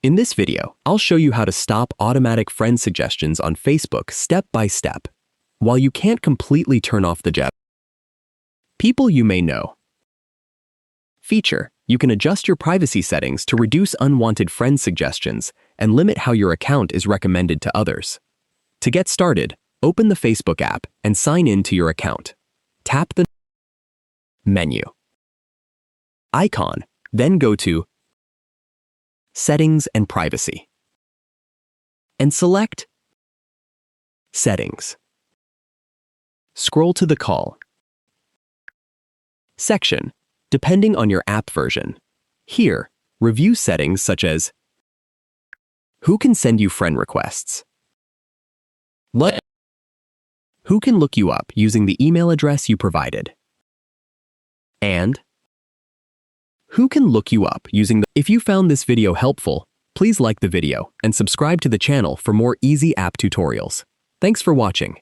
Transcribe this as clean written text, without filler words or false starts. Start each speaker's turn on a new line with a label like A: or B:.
A: In this video, I'll show you how to stop automatic friend suggestions on Facebook step by step. While you can't completely turn off the people you may know feature, you can adjust your privacy settings to reduce unwanted friend suggestions and limit how your account is recommended to others. To get started, open the Facebook app and sign in to your account. Tap the menu icon, then go to Settings and Privacy, and select Settings. Scroll to the Call section, depending on your app version. Here, review settings such as who can send you friend requests, who can look you up using the email address you provided, and who can look you up using the... If you found this video helpful, please like the video and subscribe to the channel for more easy app tutorials. Thanks for watching.